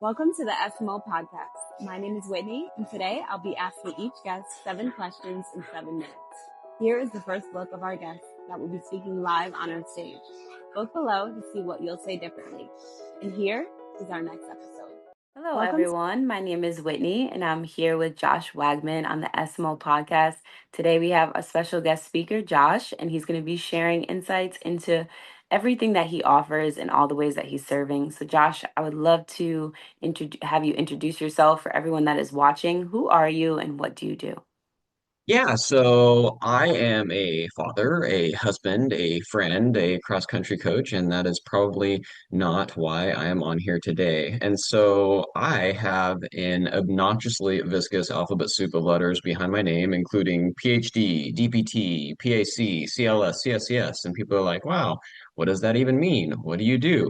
Welcome to the SMO Podcast. My name is Whitney, and today I'll be asking each guest 7 questions in 7 minutes. Here is the first look of our guest that will be speaking live on our stage. Look below to see what you'll say differently. And here is our next episode. Hello, everyone. My name is Whitney, and I'm here with Josh Wagman on the SMO Podcast. Today, we have a special guest speaker, Josh, and he's going to be sharing insights into everything that he offers and all the ways that he's serving. So, Josh, I would love to have you introduce yourself for everyone that is watching. Who are you, and what do you do? Yeah, so I am a father, a husband, a friend, a cross-country coach, and that is probably not why I am on here today. And so I have an obnoxiously viscous alphabet soup of letters behind my name, including PhD, DPT, PAC, CLS, CSCS. And people are like, wow, what does that even mean? What do you do?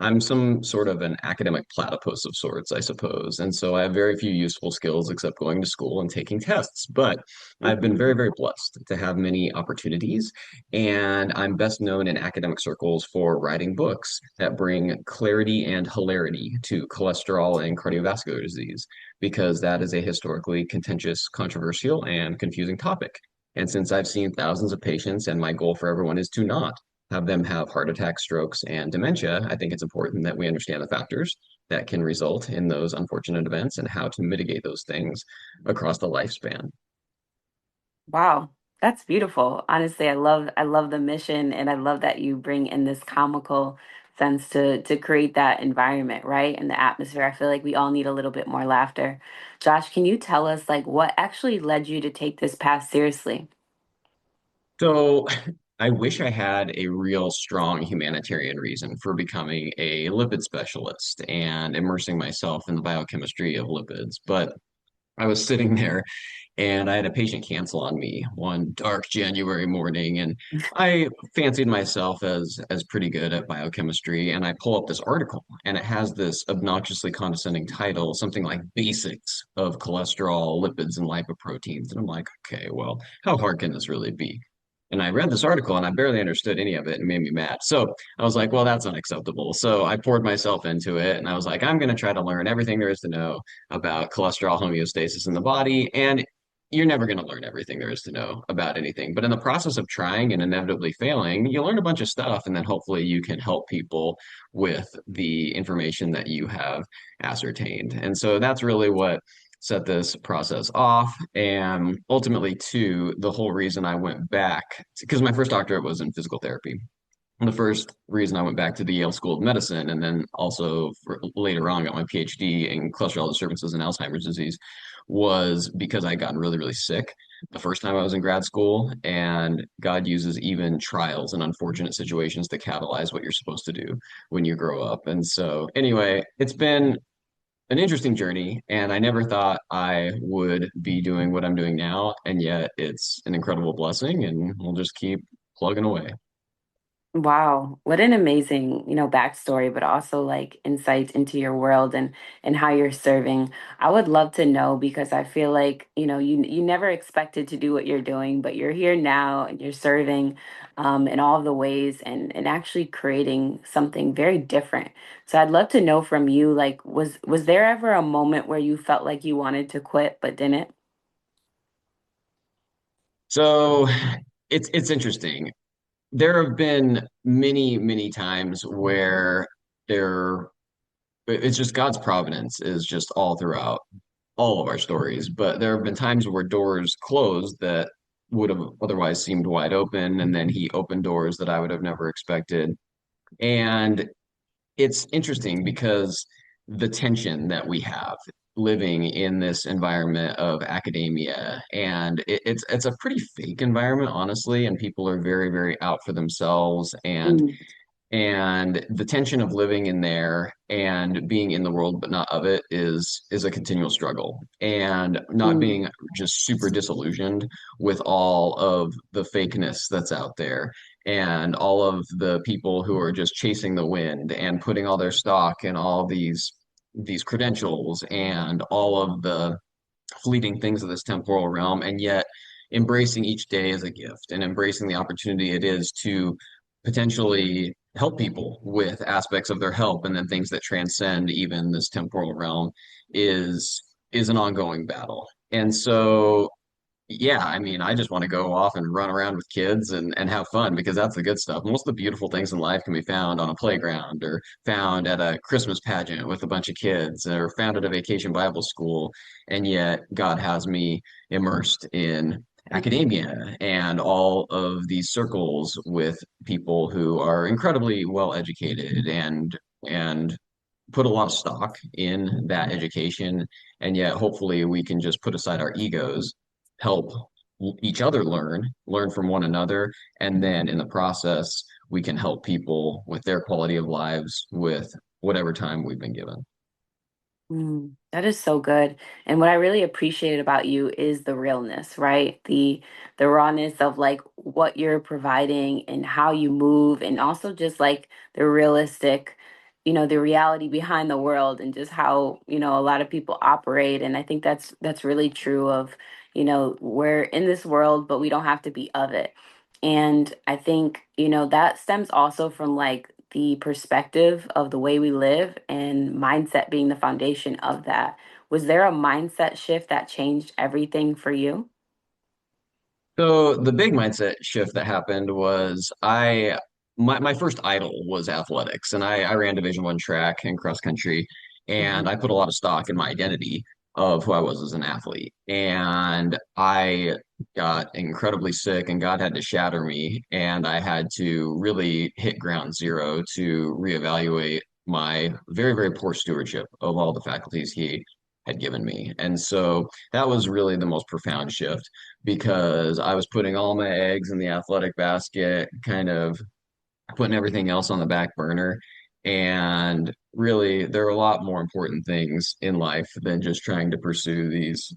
I'm some sort of an academic platypus of sorts, I suppose. And so I have very few useful skills except going to school and taking tests. But I've been very, very blessed to have many opportunities. And I'm best known in academic circles for writing books that bring clarity and hilarity to cholesterol and cardiovascular disease, because that is a historically contentious, controversial, and confusing topic. And since I've seen thousands of patients, and my goal for everyone is to not have them have heart attacks, strokes, and dementia, I think it's important that we understand the factors that can result in those unfortunate events and how to mitigate those things across the lifespan. Wow, that's beautiful. Honestly, I love the mission, and I love that you bring in this comical sense to create that environment, right? And the atmosphere. I feel like we all need a little bit more laughter. Josh, can you tell us like what actually led you to take this path seriously? So I wish I had a real strong humanitarian reason for becoming a lipid specialist and immersing myself in the biochemistry of lipids. But I was sitting there and I had a patient cancel on me one dark January morning, and I fancied myself as pretty good at biochemistry, and I pull up this article, and it has this obnoxiously condescending title, something like Basics of Cholesterol, Lipids, and Lipoproteins. And I'm like, okay, well, how hard can this really be? And I read this article and I barely understood any of it and it made me mad. So I was like, well, that's unacceptable. So I poured myself into it and I was like, I'm going to try to learn everything there is to know about cholesterol homeostasis in the body. And you're never going to learn everything there is to know about anything. But in the process of trying and inevitably failing, you learn a bunch of stuff. And then hopefully you can help people with the information that you have ascertained. And so that's really what set this process off. And ultimately, too, the whole reason I went back, because my first doctorate was in physical therapy. And the first reason I went back to the Yale School of Medicine, and then also later on got my PhD in cholesterol disturbances and Alzheimer's disease, was because I'd gotten really, really sick the first time I was in grad school. And God uses even trials and unfortunate situations to catalyze what you're supposed to do when you grow up. And so, anyway, it's been an interesting journey, and I never thought I would be doing what I'm doing now, and yet it's an incredible blessing, and we'll just keep plugging away. Wow, what an amazing, backstory, but also like insights into your world and how you're serving. I would love to know because I feel like, you never expected to do what you're doing, but you're here now and you're serving in all of the ways and actually creating something very different. So I'd love to know from you, like, was there ever a moment where you felt like you wanted to quit but didn't? So it's interesting. There have been many, many times where there it's just God's providence is just all throughout all of our stories. But there have been times where doors closed that would have otherwise seemed wide open, and then he opened doors that I would have never expected. And it's interesting because the tension that we have living in this environment of academia, and it's a pretty fake environment, honestly, and people are very, very out for themselves, Mm, and the tension of living in there and being in the world but not of it is a continual struggle, and not mm, being just super disillusioned with all of the fakeness that's out there and all of the people who are just chasing the wind and putting all their stock in all these credentials and all of the fleeting things of this temporal realm, and yet embracing each day as a gift and embracing the opportunity it is to potentially help people with aspects of their health, and then things that transcend even this temporal realm is an ongoing battle. And so yeah, I mean, I just want to go off and run around with kids and have fun because that's the good stuff. Most of the beautiful things in life can be found on a playground or found at a Christmas pageant with a bunch of kids or found at a vacation Bible school. And yet God has me immersed in academia and all of these circles with people who are incredibly well educated and put a lot of stock in that education, and yet hopefully we can just put aside our egos, help each other learn from one another, and then in the process we can help people with their quality of lives with whatever time we've been given. That is so good. And what I really appreciate about you is the realness, right? The rawness of like what you're providing and how you move, and also just like the realistic, the reality behind the world and just how, a lot of people operate. And I think that's really true of, we're in this world, but we don't have to be of it. And I think, that stems also from like the perspective of the way we live and mindset being the foundation of that. Was there a mindset shift that changed everything for you? So the big mindset shift that happened was my first idol was athletics, and I ran Division I track and cross country, Hmm. and I put a lot of stock in my identity of who I was as an athlete. And I got incredibly sick, and God had to shatter me, and I had to really hit ground zero to reevaluate my very, very poor stewardship of all the faculties He had given me. And so that was really the most profound shift because I was putting all my eggs in the athletic basket, kind of putting everything else on the back burner. And really, there are a lot more important things in life than just trying to pursue these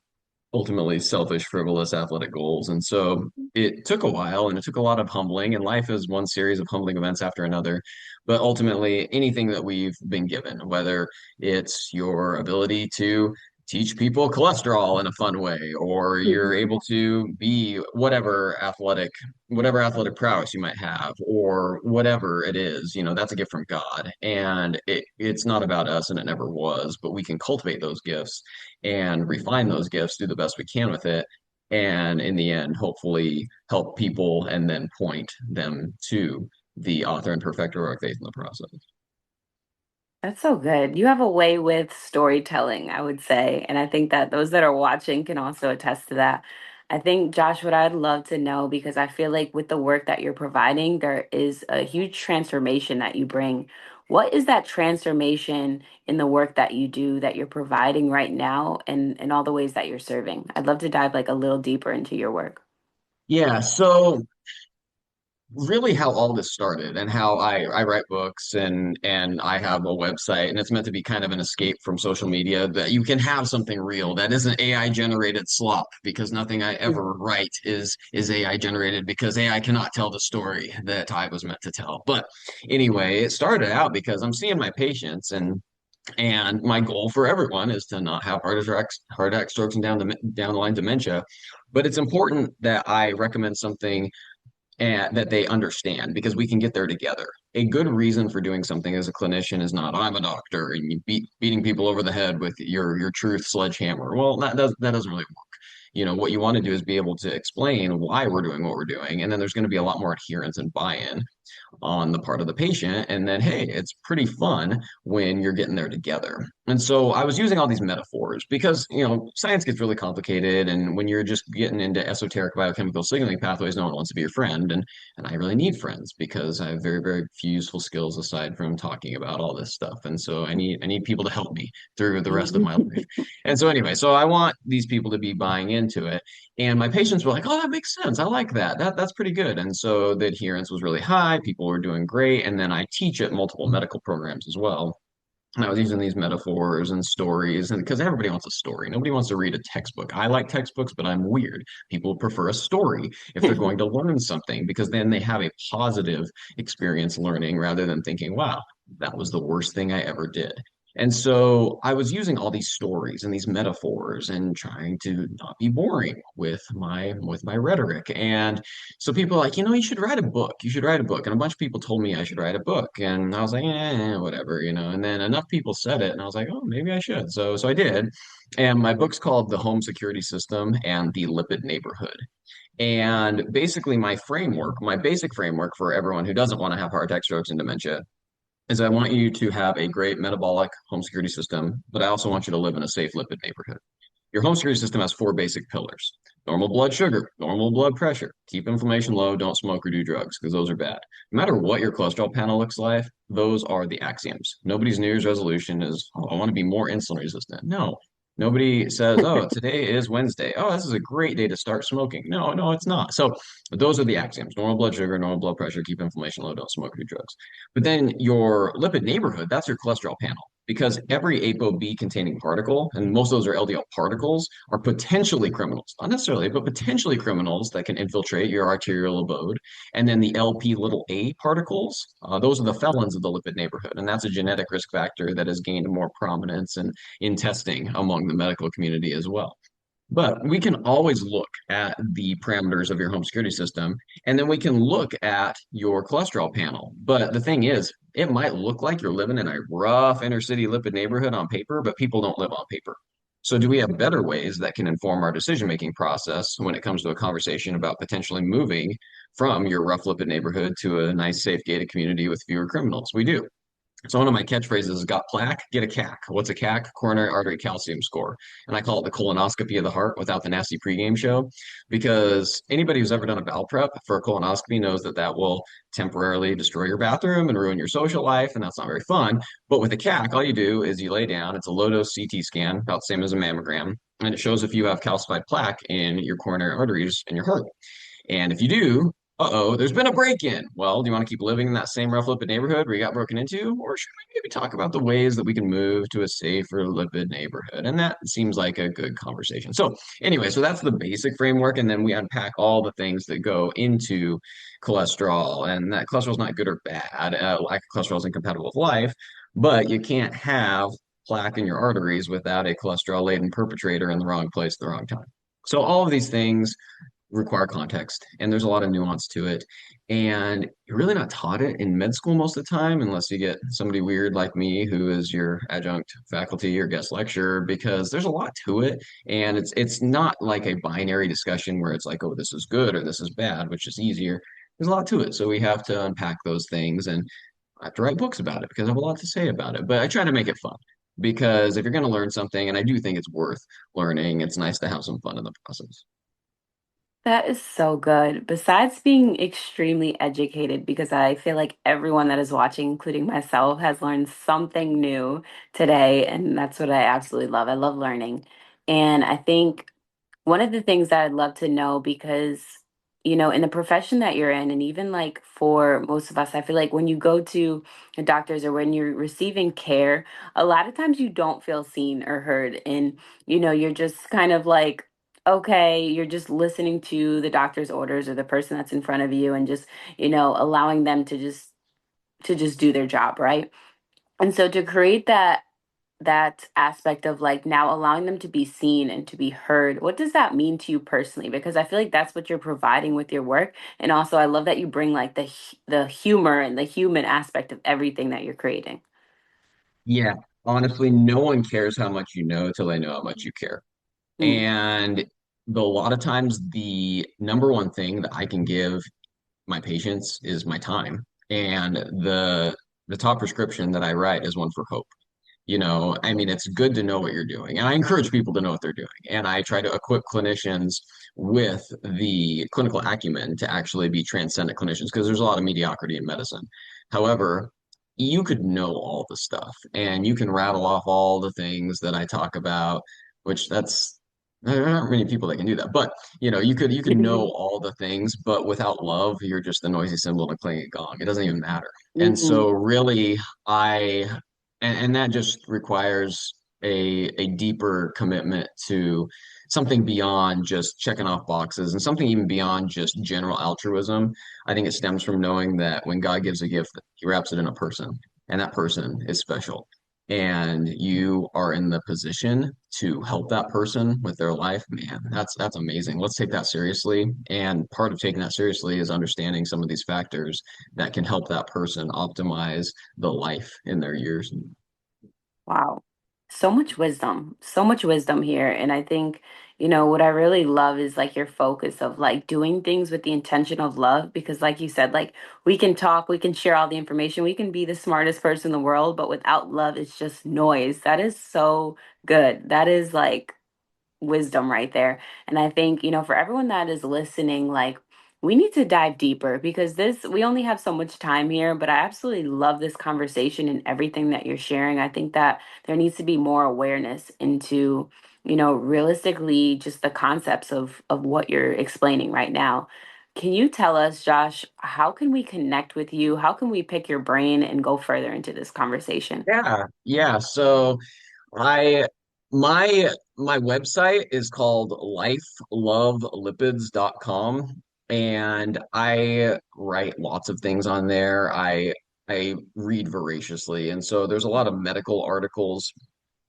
ultimately selfish, frivolous athletic goals. And so it took a while and it took a lot of humbling, and life is one series of humbling events after another. But ultimately, anything that we've been given, whether it's your ability to teach people cholesterol in a fun way, or you're able to be whatever athletic prowess you might have, or whatever it is, that's a gift from God. And it's not about us, and it never was, but we can cultivate those gifts and refine those gifts, do the best we can with it, and in the end, hopefully help people and then point them to the author and perfecter of our faith in the process. That's so good. You have a way with storytelling, I would say. And I think that those that are watching can also attest to that. I think, Josh, what I'd love to know, because I feel like with the work that you're providing, there is a huge transformation that you bring. What is that transformation in the work that you do that you're providing right now and all the ways that you're serving? I'd love to dive like a little deeper into your work. Yeah, so really how all this started and how I write books and I have a website, and it's meant to be kind of an escape from social media, that you can have something real that isn't AI generated slop, because nothing I ever write is AI generated, because AI cannot tell the story that I was meant to tell. But anyway, it started out because I'm seeing my patients, and my goal for everyone is to not have heart attack strokes, and down the line dementia. But it's important that I recommend something and that they understand, because we can get there together. A good reason for doing something as a clinician is not I'm a doctor and you beating people over the head with your truth sledgehammer. Well, that doesn't really work. What you want to do is be able to explain why we're doing what we're doing, and then there's going to be a lot more adherence and buy-in on the part of the patient. And then, hey, it's pretty fun when you're getting there together. And so I was using all these metaphors because, science gets really complicated. And when you're just getting into esoteric biochemical signaling pathways, no one wants to be your friend. And I really need friends because I have very, very few useful skills aside from talking about all this stuff. And so I need people to help me through the rest of my life. And so anyway, so I want these people to be buying into it. And my patients were like, "Oh, that makes sense. I like that. That's pretty good." And so the adherence was really high. People were doing great. And then I teach at multiple medical programs as well. And I was using these metaphors and stories, and because everybody wants a story, nobody wants to read a textbook. I like textbooks, but I'm weird. People prefer a story if they're going to learn something, because then they have a positive experience learning rather than thinking, "Wow, that was the worst thing I ever did." And so I was using all these stories and these metaphors and trying to not be boring with my rhetoric. And so people are like, you should write a book. You should write a book. And a bunch of people told me I should write a book. And I was like, whatever, And then enough people said it, and I was like, oh, maybe I should. So I did. And my book's called The Home Security System and the Lipid Neighborhood. And basically, my basic framework for everyone who doesn't want to have heart attack, strokes, and dementia is I want you to have a great metabolic home security system, but I also want you to live in a safe lipid neighborhood. Your home security system has four basic pillars: normal blood sugar, normal blood pressure, keep inflammation low, don't smoke or do drugs because those are bad. No matter what your cholesterol panel looks like, those are the axioms. Nobody's New Year's resolution is, oh, I want to be more insulin resistant. No, nobody says, oh, today is Wednesday. Oh, this is a great day to start smoking. No, no, it's not. So those are the axioms: normal blood sugar, normal blood pressure, keep inflammation low, don't smoke or do drugs. But then your lipid neighborhood, that's your cholesterol panel, because every ApoB containing particle, and most of those are LDL particles, are potentially criminals. Not necessarily, but potentially criminals that can infiltrate your arterial abode. And then the LP little a particles, those are the felons of the lipid neighborhood. And that's a genetic risk factor that has gained more prominence in testing among the medical community as well. But we can always look at the parameters of your home security system, and then we can look at your cholesterol panel. But the thing is, it might look like you're living in a rough inner city lipid neighborhood on paper, but people don't live on paper. So, do we have better ways that can inform our decision-making process when it comes to a conversation about potentially moving from your rough lipid neighborhood to a nice, safe, gated community with fewer criminals? We do. So one of my catchphrases is got plaque, get a CAC. What's a CAC? Coronary artery calcium score. And I call it the colonoscopy of the heart without the nasty pregame show, because anybody who's ever done a bowel prep for a colonoscopy knows that that will temporarily destroy your bathroom and ruin your social life, and that's not very fun. But with a CAC, all you do is you lay down. It's a low-dose CT scan, about the same as a mammogram, and it shows if you have calcified plaque in your coronary arteries in your heart. And if you do, uh-oh, there's been a break-in. Well, do you want to keep living in that same rough lipid neighborhood where you got broken into? Or should we maybe talk about the ways that we can move to a safer lipid neighborhood? And that seems like a good conversation. So anyway, so that's the basic framework. And then we unpack all the things that go into cholesterol. And that cholesterol is not good or bad. Lack of cholesterol is incompatible with life, but you can't have plaque in your arteries without a cholesterol-laden perpetrator in the wrong place at the wrong time. So all of these things require context, and there's a lot of nuance to it, and you're really not taught it in med school most of the time unless you get somebody weird like me who is your adjunct faculty or guest lecturer, because there's a lot to it, and it's not like a binary discussion where it's like, oh, this is good or this is bad, which is easier. There's a lot to it, so we have to unpack those things, and I have to write books about it because I have a lot to say about it, but I try to make it fun, because if you're going to learn something, and I do think it's worth learning, it's nice to have some fun in the process. That is so good. Besides being extremely educated, because I feel like everyone that is watching, including myself, has learned something new today, and that's what I absolutely love. I love learning. And I think one of the things that I'd love to know, because, in the profession that you're in, and even like for most of us, I feel like when you go to the doctors or when you're receiving care, a lot of times you don't feel seen or heard. And, you're just kind of like, okay, you're just listening to the doctor's orders or the person that's in front of you and just, allowing them to just do their job, right? And so to create that aspect of like now allowing them to be seen and to be heard, what does that mean to you personally? Because I feel like that's what you're providing with your work. And also I love that you bring like the humor and the human aspect of everything that you're creating. Yeah, honestly, no one cares how much you know till they know how much you care. Mm. And a lot of times, the number one thing that I can give my patients is my time. And the top prescription that I write is one for hope. I mean, it's good to know what you're doing. And I encourage people to know what they're doing. And I try to equip clinicians with the clinical acumen to actually be transcendent clinicians, because there's a lot of mediocrity in medicine. However, you could know all the stuff and you can rattle off all the things that I talk about, which there aren't many people that can do that. But you could know all the things, but without love, you're just a noisy cymbal and a clanging gong. It doesn't even matter. And Hmm. so really I and that just requires a deeper commitment to something beyond just checking off boxes, and something even beyond just general altruism. I think it stems from knowing that when God gives a gift, he wraps it in a person, and that person is special. and you are in the position to help that person with their life, man, that's amazing. Let's take that seriously. And part of taking that seriously is understanding some of these factors that can help that person optimize the life in their years. Wow. So much wisdom here. And I think, what I really love is like your focus of like doing things with the intention of love. Because, like you said, like we can talk, we can share all the information, we can be the smartest person in the world, but without love, it's just noise. That is so good. That is like wisdom right there. And I think, for everyone that is listening, like we need to dive deeper because we only have so much time here, but I absolutely love this conversation and everything that you're sharing. I think that there needs to be more awareness into, realistically just the concepts of what you're explaining right now. Can you tell us, Josh, how can we connect with you? How can we pick your brain and go further into this conversation? Yeah. So I my website is called lifelovelipids.com, and I write lots of things on there. I read voraciously, and so there's a lot of medical articles.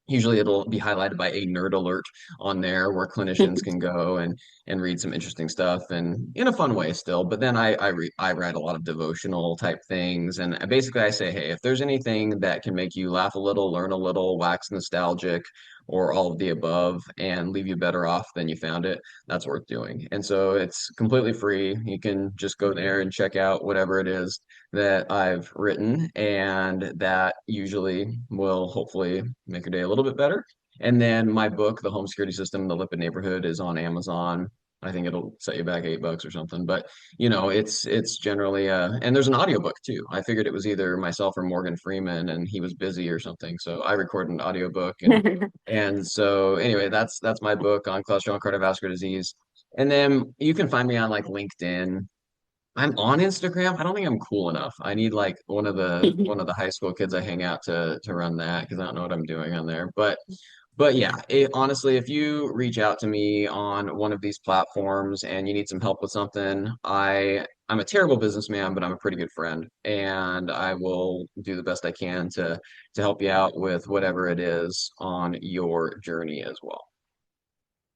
Usually it'll be highlighted by a nerd alert on there where clinicians can go and read some interesting stuff and in a fun way still. But then I write a lot of devotional type things, and basically I say, hey, if there's anything that can make you laugh a little, learn a little, wax nostalgic, or all of the above, and leave you better off than you found it, that's worth doing. And so it's completely free. You can just go there and check out whatever it is that I've written, and that usually will hopefully make your day a little bit better. And then my book, The Home Security System in the Lipid Neighborhood, is on Amazon. I think it'll set you back $8 or something. But it's generally and there's an audiobook too. I figured it was either myself or Morgan Freeman and he was busy or something. So I recorded an audiobook and so anyway, that's my book on cholesterol and cardiovascular disease. And then you can find me on like LinkedIn. I'm on Instagram. I don't think I'm cool enough. I need like one of the high school kids I hang out to run that because I don't know what I'm doing on there. But yeah, honestly, if you reach out to me on one of these platforms and you need some help with something, I'm a terrible businessman, but I'm a pretty good friend, and I will do the best I can to help you out with whatever it is on your journey as well.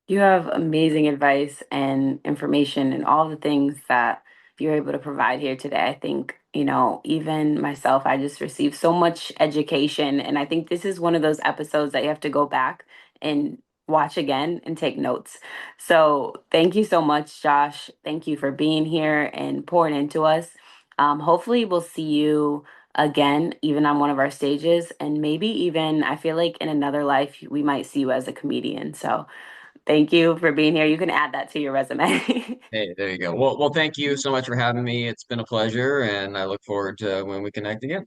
You have amazing advice and information and all the things that you're able to provide here today. I think, even myself, I just received so much education. And I think this is one of those episodes that you have to go back and watch again and take notes. So thank you so much, Josh. Thank you for being here and pouring into us. Hopefully, we'll see you again, even on one of our stages. And maybe even, I feel like in another life, we might see you as a comedian. So, thank you for being here. You can add that to your resume. Hey, there you go. Well, thank you so much for having me. It's been a pleasure, and I look forward to when we connect again.